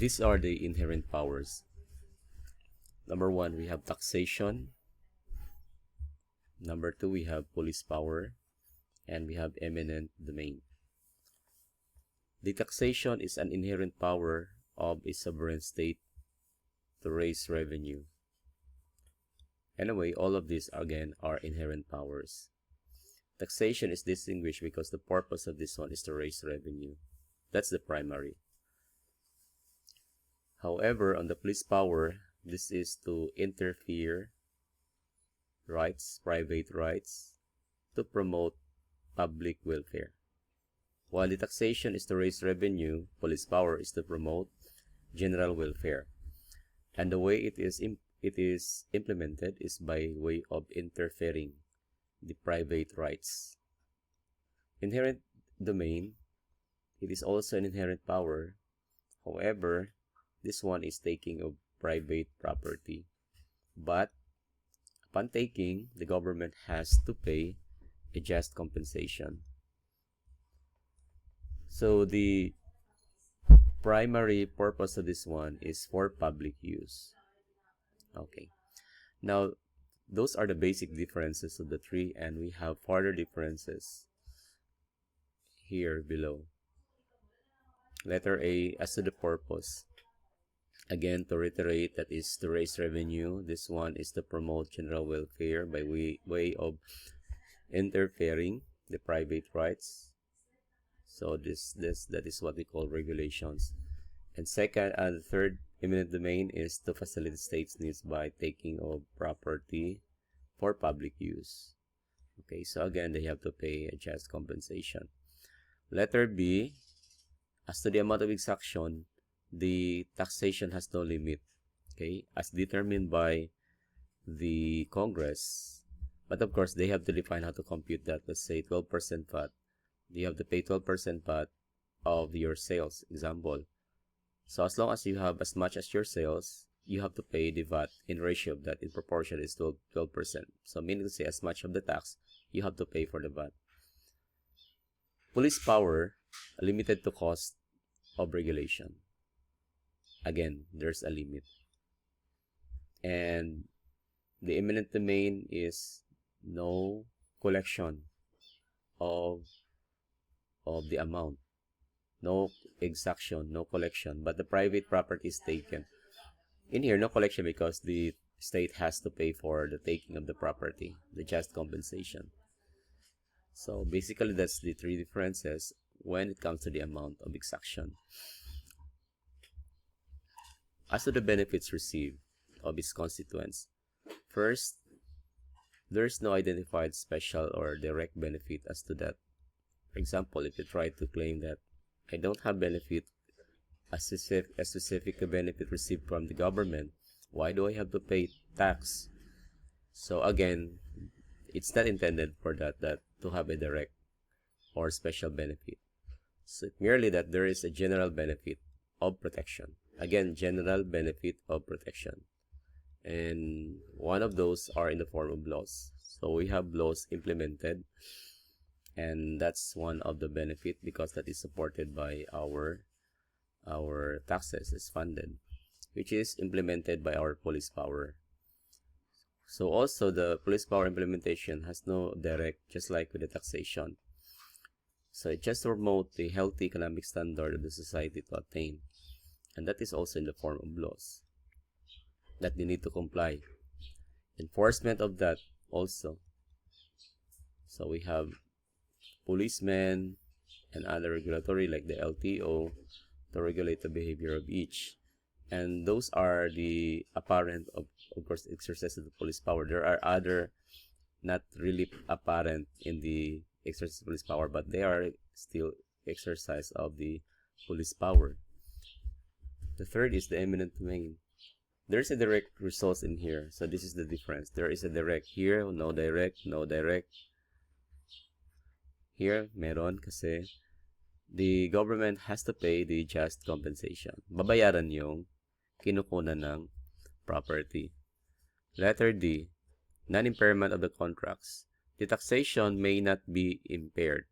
These are the inherent powers. Number one, we have taxation. Number two, we have police power. And we have eminent domain. The taxation is an inherent power of a sovereign state to raise revenue. Anyway, all of these again are inherent powers. Taxation is distinguished because the purpose of this one is to raise revenue. That's the primary. However, on the police power, this is to interfere rights, private rights, to promote public welfare. While the taxation is to raise revenue, police power is to promote general welfare. And the way it is implemented is by way of interfering the private rights. Inherent domain, it is also an inherent power. However, this one is taking of private property. But upon taking, the government has to pay a just compensation. So the primary purpose of this one is for public use. Okay. Now, those are the basic differences of the three, and we have further differences here below. Letter A, as to the purpose. Again, to reiterate, that is to raise revenue. This one is to promote general welfare by way of interfering the private rights. So that is what we call regulations. And second, the third eminent domain is to facilitate state's needs by taking of property for public use. Okay, so again, they have to pay a just compensation. Letter B, as to the amount of exaction, the taxation has no limit, okay, as determined by the Congress. But of course, they have to define how to compute that. Let's say 12% VAT. You have to pay 12% VAT of your sales, example. So as long as you have as much as your sales, you have to pay the VAT in ratio of that, in proportion is 12%. So meaning to say, as much of the tax, you have to pay for the VAT. Police power, limited to cost of regulation. Again, there's a limit. And the eminent domain is no collection of the amount. No exaction, no collection, but the private property is taken. In here, no collection because the state has to pay for the taking of the property, the just compensation. So basically, that's the three differences when it comes to the amount of exaction. As to the benefits received of its constituents, first, there is no identified special or direct benefit as to that. For example, if you try to claim that I don't have benefit, a specific benefit received from the government, why do I have to pay tax? So again, it's not intended for that to have a direct or special benefit. So merely that there is a general benefit of protection. Again, general benefit of protection. And one of those are in the form of laws. So we have laws implemented, and that's one of the benefit because that is supported by our taxes, is funded, which is implemented by our police power. So also the police power implementation has no direct, just like with the taxation. So it just promotes the healthy economic standard of the society to attain. And that is also in the form of laws that they need to comply. Enforcement of that also. So we have policemen and other regulatory like the LTO to regulate the behavior of each. And those are the apparent, of course, exercise of the police power. There are other not really apparent in the exercise of police power, but they are still exercise of the police power. The third is the eminent domain. There's a direct result in here. So this is the difference. There is a direct here, no direct, no direct. Here, meron kasi the government has to pay the just compensation. Babayaran yung kinukunan ng property. Letter D, non-impairment of the contracts. The taxation may not be impaired.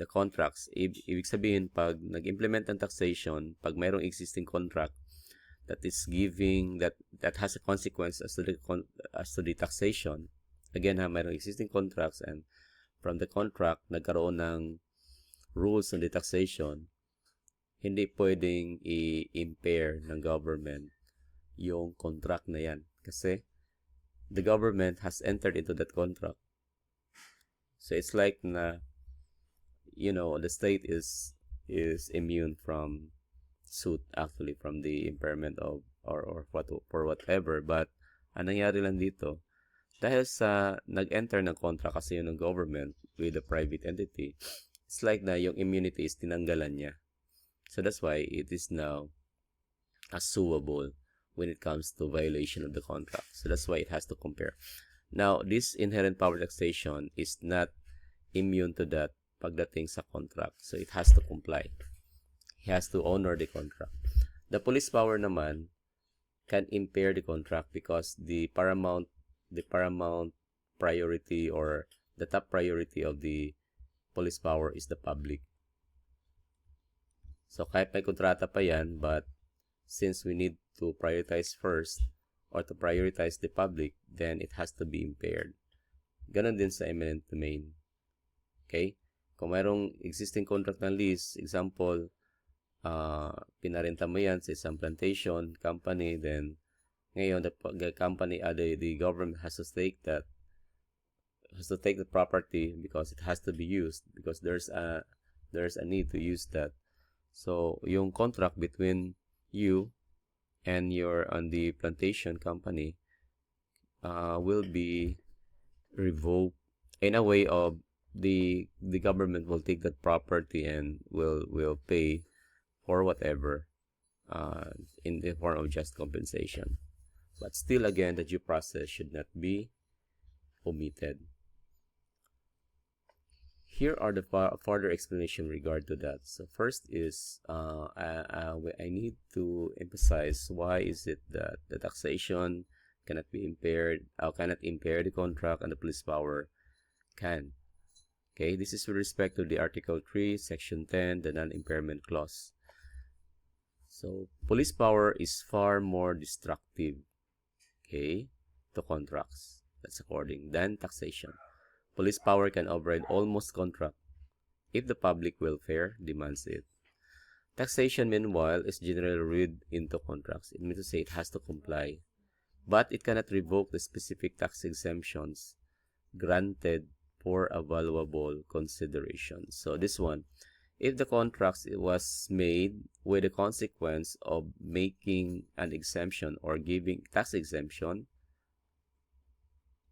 the contracts. Ibig sabihin, pag nag-implement ng taxation, pag mayroong existing contract that is giving, that has a consequence as to the taxation, again ha, mayroong existing contracts, and from the contract, nagkaroon ng rules on the taxation, hindi pwedeng i-impair ng government yung contract na yan. Kasi the government has entered into that contract. So it's like na, the state is immune from suit, actually, from the impairment of or for whatever. But ang nangyari lang dito, dahil sa nag-enter ng contract kasi yun ng government with a private entity, it's like na yung immunity is tinanggalan niya. So that's why it is now suable when it comes to violation of the contract. So that's why it has to compare. Now, this inherent power taxation is not immune to that pagdating sa contract. So it has to comply. He has to honor the contract. The police power naman can impair the contract because the paramount priority or the top priority of the police power is the public. So kahit may kontrata pa yan, but since we need to prioritize first or to prioritize the public, then it has to be impaired. Ganon din sa eminent domain. Okay? Kung mayroong existing contract ng lease, example, pinarenta mo yan sa isang plantation company, then ngayon the company, the government has to take the property because it has to be used, because there's a need to use that. So yung contract between you and the plantation company will be revoked in a way of the government will take that property and will pay for whatever in the form of just compensation. But still, again, the due process should not be omitted. Here are the further explanation regard to that. So first is I need to emphasize why is it that the taxation cannot be impaired, cannot impair the contract, and the police power can. Okay, this is with respect to the Article 3, Section 10, the non-impairment clause. So police power is far more destructive, okay, to contracts. That's according than taxation. Police power can override almost contract if the public welfare demands it. Taxation, meanwhile, is generally read into contracts. It means to say it has to comply, but it cannot revoke the specific tax exemptions granted for a valuable consideration. So this one, if the contract was made with the consequence of making an exemption or giving tax exemption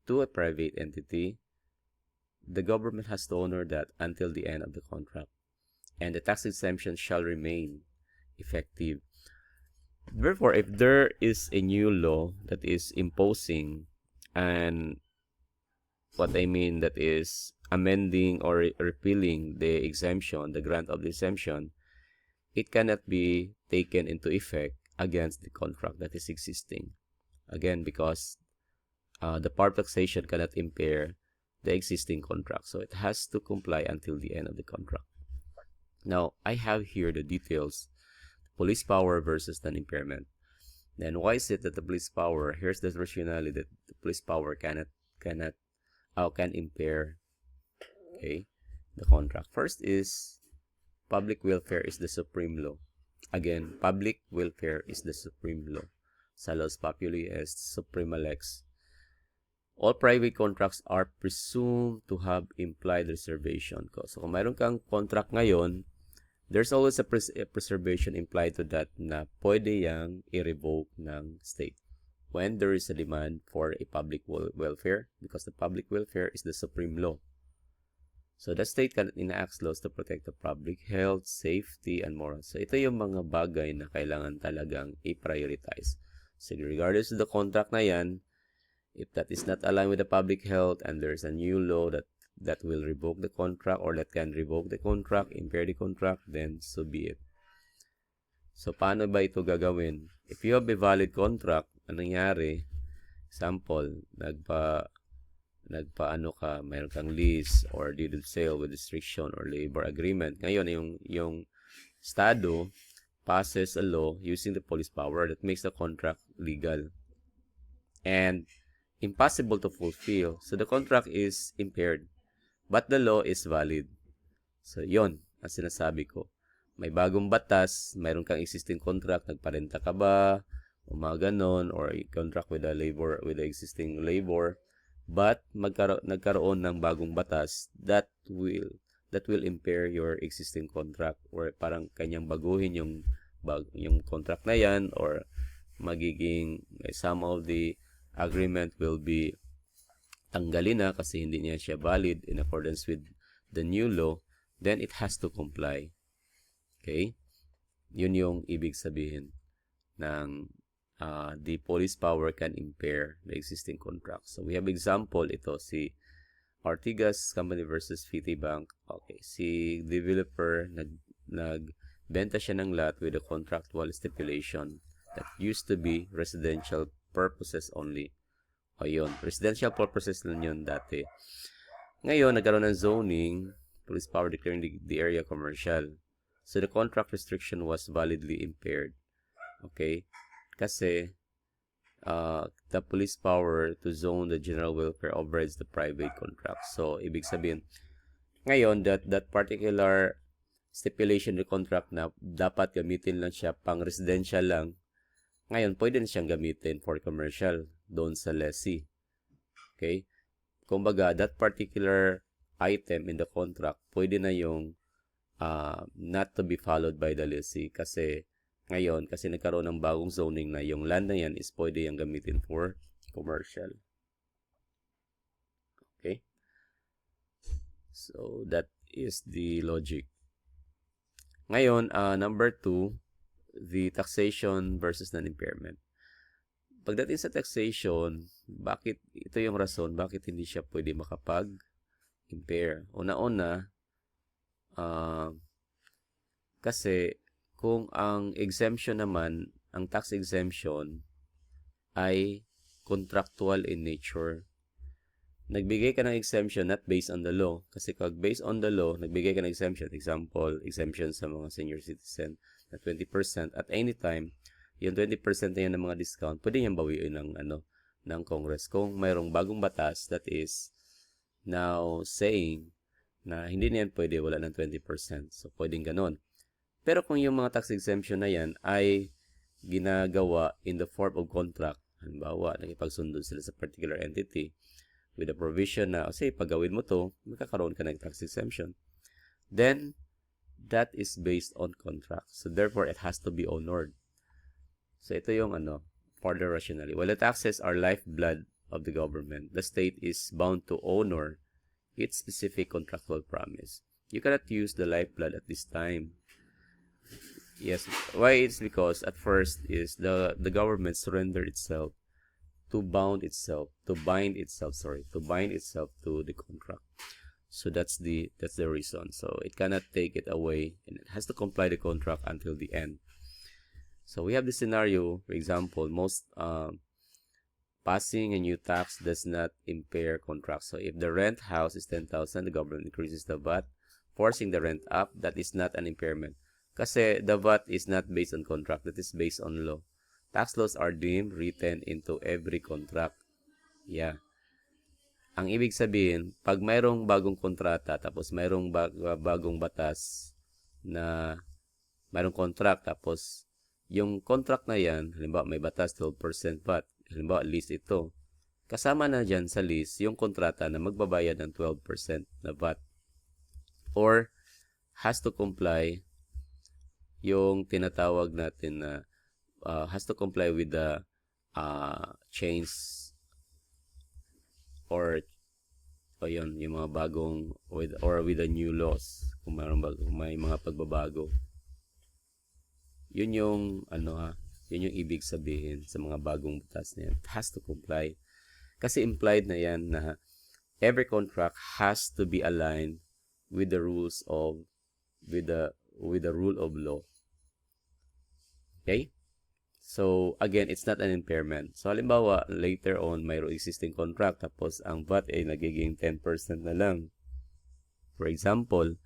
to a private entity, the government has to honor that until the end of the contract, and the tax exemption shall remain effective. Therefore, if there is a new law that is imposing, and what I mean that is amending or repealing the exemption, the grant of the exemption, it cannot be taken into effect against the contract that is existing. Again, because the part of taxation cannot impair the existing contract. So it has to comply until the end of the contract. Now, I have here the details. Police power versus non-impairment. Then why is it that the police power, here's the rationale that the police power can impair, okay, the contract. First is public welfare is the supreme law. Again, public welfare is the supreme law. Salus populi est suprema lex. All private contracts are presumed to have implied reservation clause. So kung mayroon kang contract ngayon, there's always a preservation implied to that na pwede yang i-revoke ng state when there is a demand for a public welfare, because the public welfare is the supreme law. So the state can enact laws to protect the public health, safety, and morals. So ito yung mga bagay na kailangan talagang i-prioritize. So regardless of the contract na yan, if that is not aligned with the public health and there's a new law that will revoke the contract or that can revoke the contract, impair the contract, then so be it. So paano ba ito gagawin? If you have a valid contract, anong nangyari? Example, nagpaano ka, mayroon kang lease or deed of sale with restriction or labor agreement. Ngayon, yung Estado passes a law using the police power that makes the contract legal and impossible to fulfill. So the contract is impaired, but the law is valid. So yon ang sinasabi ko. May bagong batas, mayroon kang existing contract, nagparenta ka ba, o mga ganon, or contract with the existing labor, but nagkaroon ng bagong batas that will impair your existing contract, or parang kanyang baguhin yung contract na yan, or magiging some of the agreement will be tanggalin na kasi hindi niya siya valid in accordance with the new law, then it has to comply. Okay? Yun yung ibig sabihin ng the police power can impair the existing contract. So we have example, ito si Ortigas Company versus Fiti Bank. Okay, si developer nagbenta siya ng lot with a contractual stipulation that used to be residential purposes only. O yun, residential purposes lang yun dati. Ngayon, nagkaroon ng zoning, police power declaring the area commercial. So the contract restriction was validly impaired. Okay? Kasi the police power to zone the general welfare overrides the private contract. So, ibig sabihin, ngayon, that particular stipulation ng contract na dapat gamitin lang siya pang residential lang, ngayon, pwede na siyang gamitin for commercial doon sa lessee. Okay? Kumbaga, that particular item in the contract, pwede na yung not to be followed by the lessee kasi ngayon, kasi nagkaroon ng bagong zoning na yung land na yan is pwede yung gamitin for commercial. Okay? So, that is the logic. Ngayon, number 2, the taxation versus non-impairment. Pagdating sa taxation, bakit ito yung rason bakit hindi siya pwede makapag-impair? Una-una, kasi kung ang exemption naman, ang tax exemption ay contractual in nature. Nagbigay ka ng exemption not based on the law. Kasi kung based on the law, nagbigay ka ng exemption. Example, exemption sa mga senior citizen na 20% at any time, yung 20% na yan ng mga discount, pwede niyang bawiin ng Congress. Kung mayroong bagong batas that is now saying na hindi niyan pwede, wala ng 20%. So, pwedeng ganon. Pero kung yung mga tax exemption na yan ay ginagawa in the form of contract, halimbawa, nakipagsundo sila sa particular entity with a provision na, say, pag gawin mo to, magkakaroon ka ng tax exemption, then that is based on contract. So, therefore, it has to be honored. So, ito yung further rationale. While the taxes are lifeblood of the government, the state is bound to honor its specific contractual promise. You cannot use the lifeblood at this time. Yes, why? It's because at first is the government surrendered itself to bind itself to the contract. So that's the reason. So it cannot take it away, and it has to comply the contract until the end. So we have the scenario, for example, most passing a new tax does not impair contract. So if the rent house is 10,000, the government increases the VAT, forcing the rent up. That is not an impairment. Kasi the VAT is not based on contract. That is based on law. Tax laws are deemed written into every contract. Yeah. Ang ibig sabihin, pag mayroong bagong kontrata, tapos mayroong bagong batas na mayroong contract, tapos yung contract na yan, halimbawa may batas 12% VAT, halimbawa lease ito, kasama na dyan sa lease yung kontrata na magbabayad ng 12% na VAT. Or has to comply yung tinatawag natin na has to comply with the change or yun, yung mga bagong with the new laws kung may mga pagbabago. Yun yung yun yung ibig sabihin sa mga bagong batas na yan. It has to comply. Kasi implied na yan na every contract has to be aligned with the rules of with the rule of law. Okay? So, again, it's not an impairment. So, halimbawa, later on, mayroong existing contract, tapos ang VAT ay nagiging 10% na lang. For example,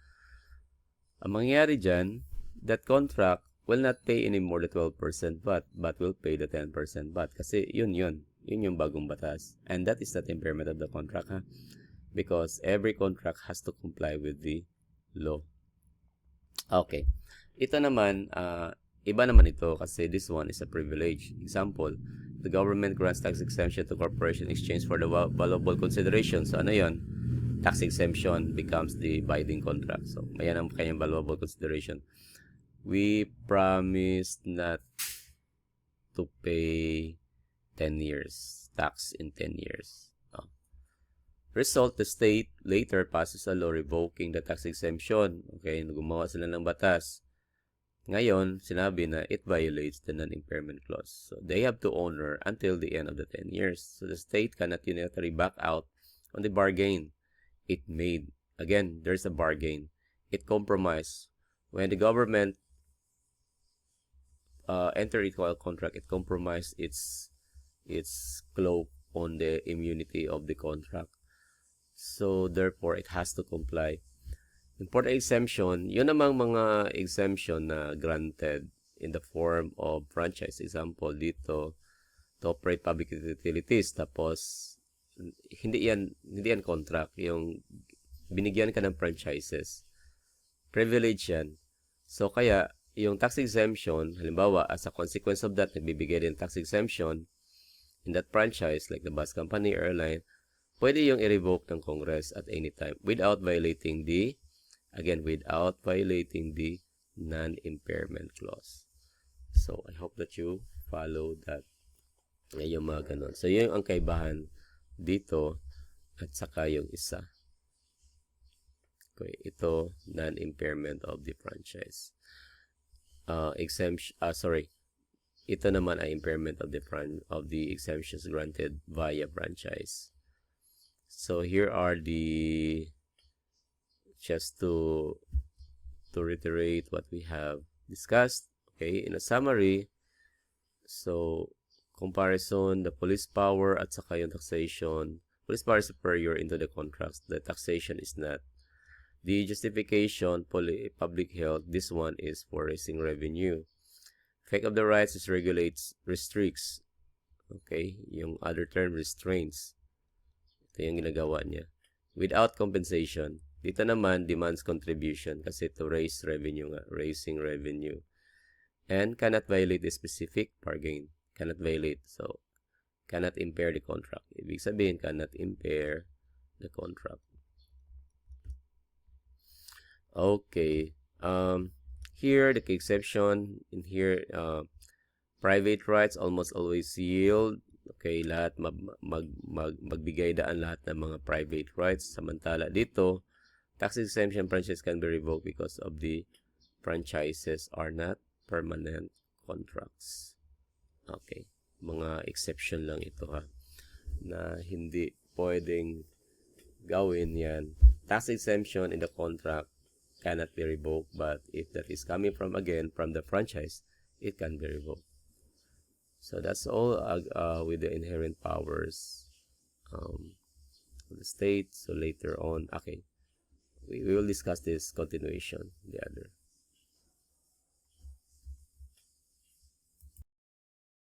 ang mangyayari dyan, that contract will not pay any more the 12% VAT, but will pay the 10% VAT. Kasi yun yung bagong batas. And that is not impairment of the contract, ha? Because every contract has to comply with the law. Okay. Ito naman, iba naman ito kasi this one is a privilege. Example, the government grants tax exemption to corporation in exchange for the valuable consideration. So, ano yun? Tax exemption becomes the binding contract. So, mayan ang kanyang valuable consideration. We promised not to pay 10 years, tax in 10 years. Result, the state later passes a law revoking the tax exemption. Okay, gumawa sila ng batas. Ngayon, sinabi na it violates the non-impairment clause. So, they have to honor until the end of the 10 years. So, the state cannot unilaterally back out on the bargain it made. Again, there's a bargain. It compromised. When the government entered into a contract, it compromised its cloak on the immunity of the contract. So, therefore, it has to comply. Important exemption, yun namang mga exemption na granted in the form of franchise. Example, dito, to operate public utilities. Tapos, hindi yan contract. Yung binigyan ka ng franchises. Privilege yan. So, kaya, yung tax exemption, halimbawa, as a consequence of that, nagbibigay din tax exemption in that franchise, like the bus company, airline, pwede yung i-revoke ng Congress at any time without violating the non-impairment clause. So, I hope that you follow that. Yung mga ganun. So, yun ang kaibahan dito at saka yung isa. Okay, ito, non-impairment of the franchise. Ito naman ay impairment of the exemptions granted via franchise. So, here are just to reiterate what we have discussed. Okay, in a summary, so comparison, the police power at saka yung taxation. Police power is superior into the contracts. The taxation is not. The justification, public health, this one is for raising revenue. Effect of the rights is restricts. Okay, yung other term, restraints. Ito yung ginagawa niya. Without compensation. Dito naman, demands contribution kasi to raise revenue nga, raising revenue. And cannot violate the specific bargain. Cannot violate. So, cannot impair the contract. Ibig sabihin, cannot impair the contract. Okay. Here, the exception. In here, private rights almost always yield. Okay, lahat magbigay daan lahat ng mga private rights. Samantala dito, tax exemption franchise can be revoked because of the franchises are not permanent contracts. Okay, mga exception lang ito ha, na hindi pwedeng gawin yan. Tax exemption in the contract cannot be revoked, but if that is coming from the franchise, it can be revoked. So that's all with the inherent powers of the state. So later on, okay, we will discuss this continuation, the other.